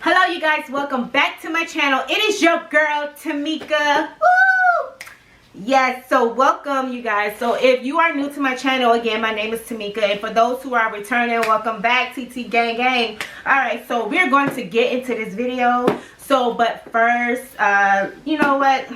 Hello you guys, welcome back to my channel. It is your girl Tamika. Woo! Yes, so welcome you guys. So if you are new to my channel, again, my name is Tamika, and for those who are returning, welcome back, TT gang gang. Alright, so we're going to get into this video. But first, you know what?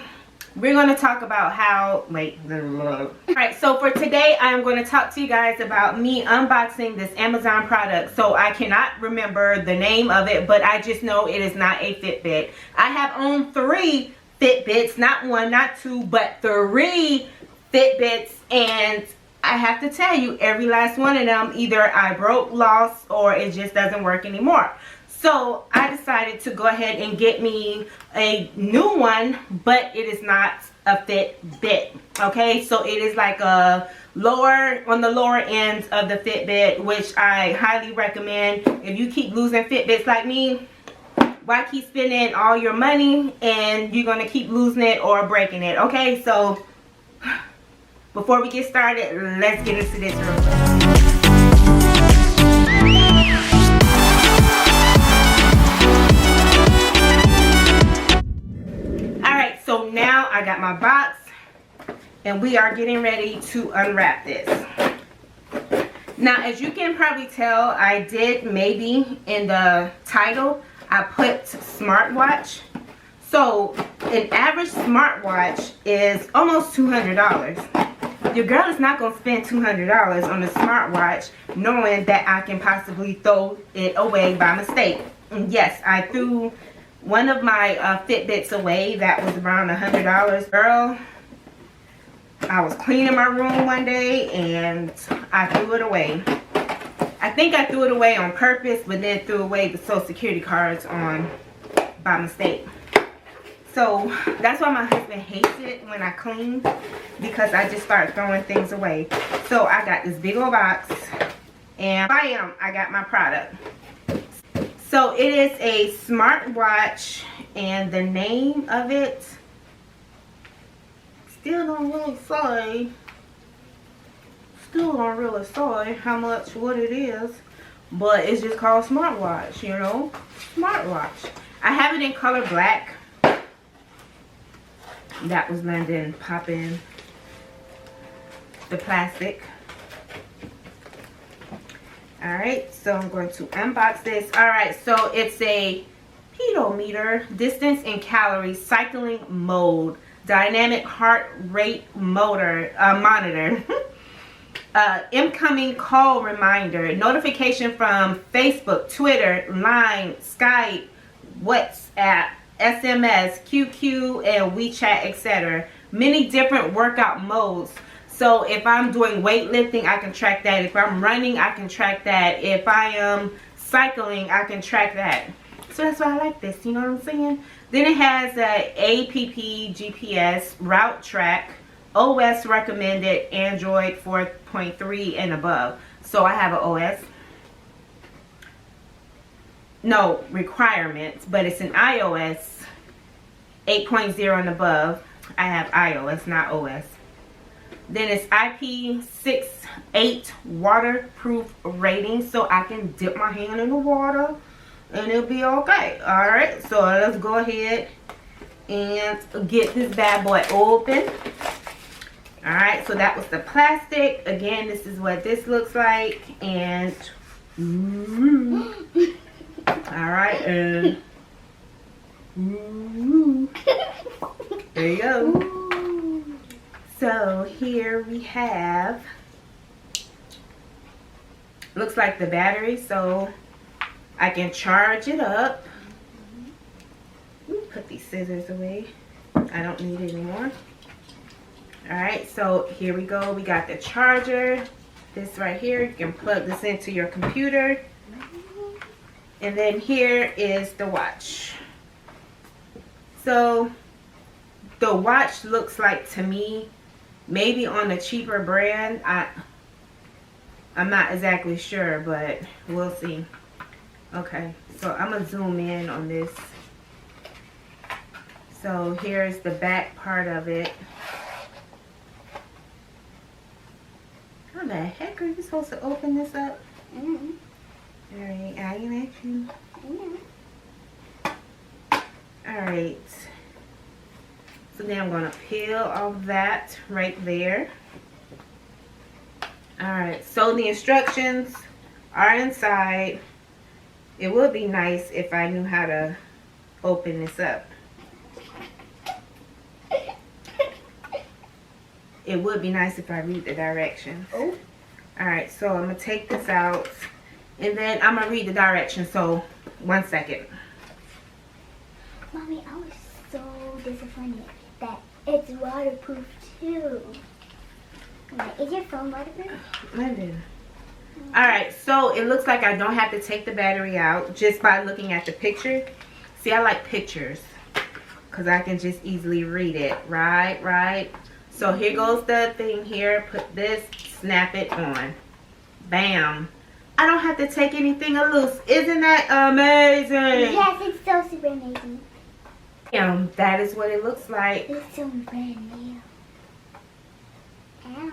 We're going to talk about how, alright, so for today, I am going to talk to you guys about me unboxing this Amazon product. So I cannot remember the name of it, but I just know it is not a Fitbit. I have owned 3 Fitbits, not 1, not 2, but 3 Fitbits, and I have to tell you, every last one of them, either I broke, lost, or it just doesn't work anymore. So I decided to go ahead and get me a new one, but it is not a Fitbit. Okay, so it is like a on the lower end of the Fitbit, which I highly recommend. If you keep losing Fitbits like me, why keep spending all your money and you're gonna keep losing it or breaking it? Okay, so before we get started, let's get into this real quick. So now I got my box and we are getting ready to unwrap this. Now, as you can probably tell, I did maybe in the title, I put smartwatch. So an average smartwatch is almost $200. Your girl is not going to spend $200 on a smartwatch knowing that I can possibly throw it away by mistake. And yes, I threw one of my Fitbits away. That was around $100. Girl, I was cleaning my room one day and I threw it away. I think I threw it away on purpose, but then threw away the Social Security cards by mistake. So that's why my husband hates it when I clean, because I just start throwing things away. So I got this big old box and bam, I got my product. So it is a smartwatch, and the name of it still don't really say how much, what it is, but it's just called smartwatch, you know, smartwatch. I have it in color black. That was London popping the plastic. Alright, so I'm going to unbox this. Alright, so it's a pedometer, distance and calories, cycling mode, dynamic heart rate monitor, incoming call reminder, notification from Facebook, Twitter, Line, Skype, WhatsApp, SMS, QQ, and WeChat, etc. Many different workout modes. So if I'm doing weightlifting, I can track that. If I'm running, I can track that. If I am cycling, I can track that. So that's why I like this, you know what I'm saying? Then it has a APP, GPS, route track, OS recommended, Android 4.3 and above. So I have an OS. No requirements, but it's an iOS 8.0 and above. I have iOS, not OS. Then it's IP68 waterproof rating, so I can dip my hand in the water and it'll be okay. Alright, so let's go ahead and get this bad boy open. Alright, so that was the plastic. Again, this is what this looks like. And alright, and there you go. So here we have, looks like the battery, so I can charge it up. Put these scissors away. I don't need it anymore. Alright, so here we go. We got the charger. This right here, you can plug this into your computer. And then here is the watch. So the watch looks like, to me, maybe on a cheaper brand. I'm not exactly sure, but we'll see. Okay, so I'm gonna zoom in on this. So here's the back part of it. How the heck are you supposed to open this up? Alright, I can ask you. Alright. So then I'm going to peel off that right there. Alright, so the instructions are inside. It would be nice if I knew how to open this up. It would be nice if I read the directions. Oh. Alright, so I'm going to take this out. And then I'm going to read the directions. So, 1 second. Mommy, I was so disappointed that it's waterproof too. Wait, is your phone waterproof? London. Alright, so it looks like I don't have to take the battery out just by looking at the picture. See, I like pictures because I can just easily read it. Right. So here goes the thing here. Put this, snap it on. Bam. I don't have to take anything loose. Isn't that amazing? Yes, it's so super amazing. Bam. That is what it looks like. It's so brand new. Ow.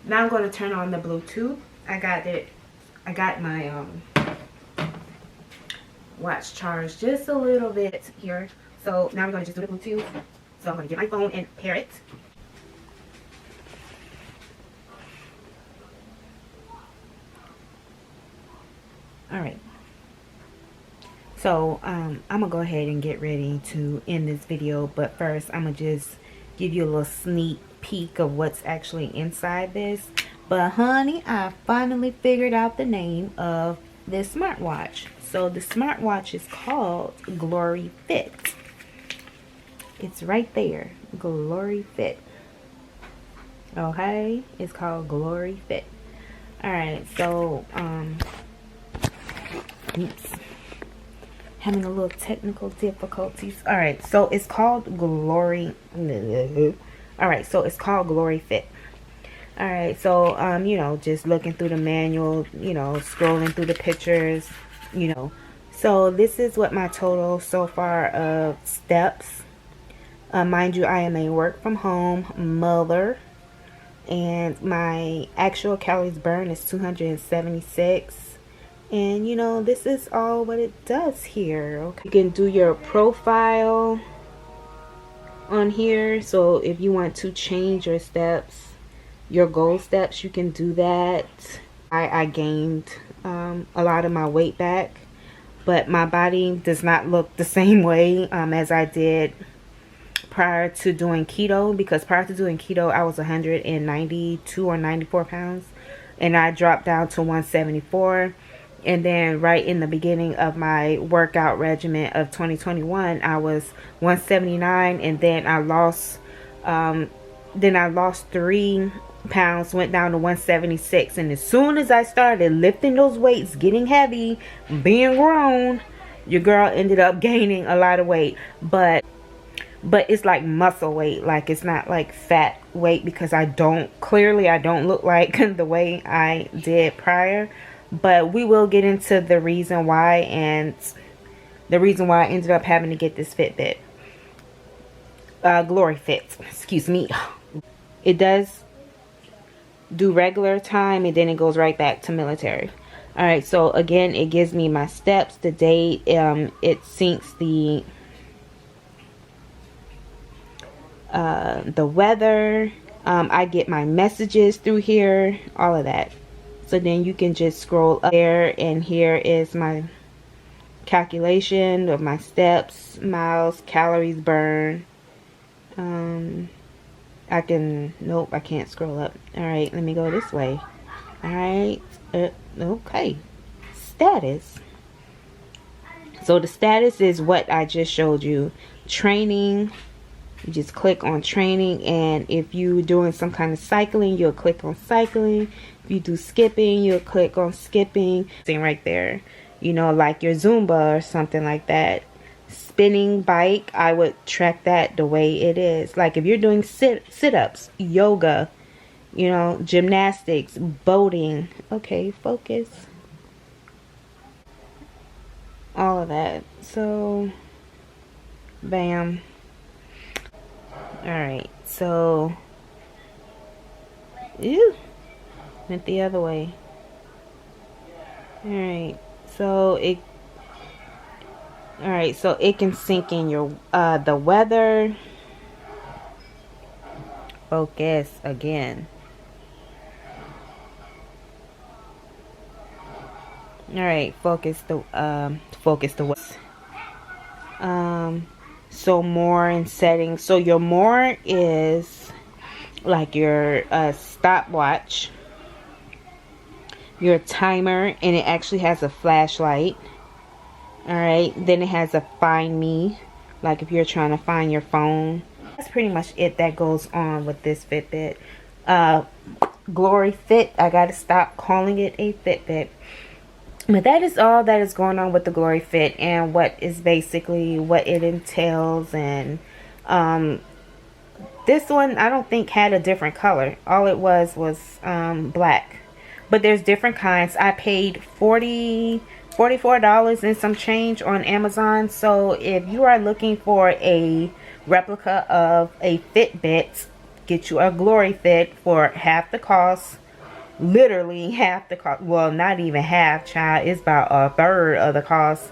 Now I'm going to turn on the Bluetooth. I got my watch charged just a little bit here. So now I'm going to just do the Bluetooth. So I'm going to get my phone and pair it. Alright. So I'm going to go ahead and get ready to end this video. But first I'm going to just give you a little sneak peek of what's actually inside this. But honey, I finally figured out the name of this smartwatch. So the smartwatch is called GloryFit. It's right there, GloryFit. Okay, it's called GloryFit. All right, so oops, having a little technical difficulties. All right, so it's called Glory. All right, so it's called GloryFit. All right, so you know, just looking through the manual, you know, scrolling through the pictures, you know. So this is what my total so far of steps. Mind you, I am a work from home mother, and my actual calories burned is 276. And you know, this is all what it does here. Okay, you can do your profile on here. So if you want to change your steps, your goal steps, you can do that. I gained a lot of my weight back, but my body does not look the same way as I did prior to doing keto, because prior to doing keto I was 192 or 94 pounds, and I dropped down to 174. And then right in the beginning of my workout regimen of 2021, I was 179, and then I lost 3 pounds, went down to 176. And as soon as I started lifting those weights, getting heavy, being grown, your girl ended up gaining a lot of weight. But it's like muscle weight, like it's not like fat weight, because I don't look like the way I did prior. But we will get into the reason why, and the reason why I ended up having to get this FitBit, GloryFit, excuse me. It does do regular time, and then it goes right back to military. All right, so again, it gives me my steps, the date, it syncs the weather, I get my messages through here, all of that. So then you can just scroll up there, and here is my calculation of my steps, miles, calories burned. I can't scroll up. All right, let me go this way. All right, okay, status. So the status is what I just showed you. Training, you just click on training, and if you're doing some kind of cycling, you'll click on cycling. If you do skipping, you'll click on skipping. Thing right there, you know, like your Zumba or something like that. Spinning bike, I would track that the way it is. Like if you're doing sit-ups, yoga, you know, gymnastics, boating. Okay, focus. All of that. So, bam. Alright, so, ew. Went the other way. Alright, so it can sync in your the weather. Focus again. Alright, focus the so more in settings. So your more is like your stopwatch, your timer, and it actually has a flashlight. Alright, then it has a find me, like if you're trying to find your phone. That's pretty much it that goes on with this Fitbit. GloryFit, I gotta stop calling it a Fitbit. But that is all that is going on with the GloryFit, and what is basically what it entails. And this one I don't think had a different color. All it was black. But there's different kinds. I paid $44 and some change on Amazon. So if you are looking for a replica of a Fitbit, get you a GloryFit for half the cost. Literally half the cost. Well, not even half, child. It's about a third of the cost.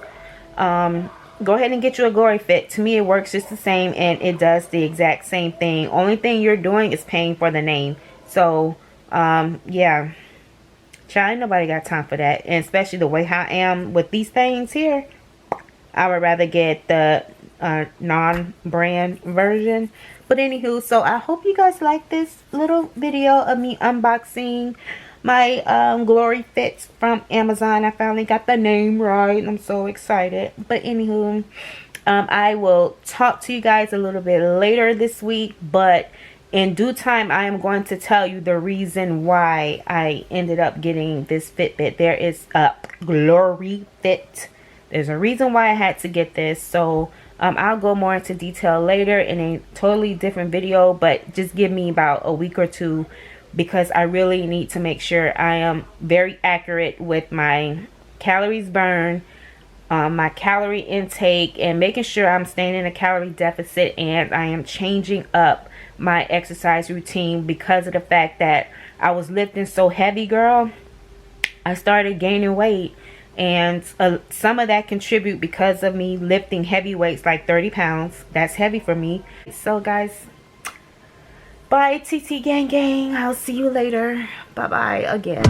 Go ahead and get you a GloryFit. To me, it works just the same, and it does the exact same thing. Only thing you're doing is paying for the name. So yeah, child, ain't nobody got time for that. And especially the way how I am with these things here, I would rather get the non-brand version. But anywho, so I hope you guys like this little video of me unboxing my GloryFits from Amazon. I finally got the name right. I'm so excited. But anywho, I will talk to you guys a little bit later this week. But in due time, I am going to tell you the reason why I ended up getting this Fitbit. There is a GloryFit. There's a reason why I had to get this. So I'll go more into detail later in a totally different video, but just give me about a week or two, because I really need to make sure I am very accurate with my calories burned, my calorie intake, and making sure I'm staying in a calorie deficit, and I am changing up my exercise routine because of the fact that I was lifting so heavy, girl. I started gaining weight. And some of that contribute because of me lifting heavy weights, like 30 pounds. That's heavy for me. So guys, bye TT gang gang. I'll see you later. Bye bye again.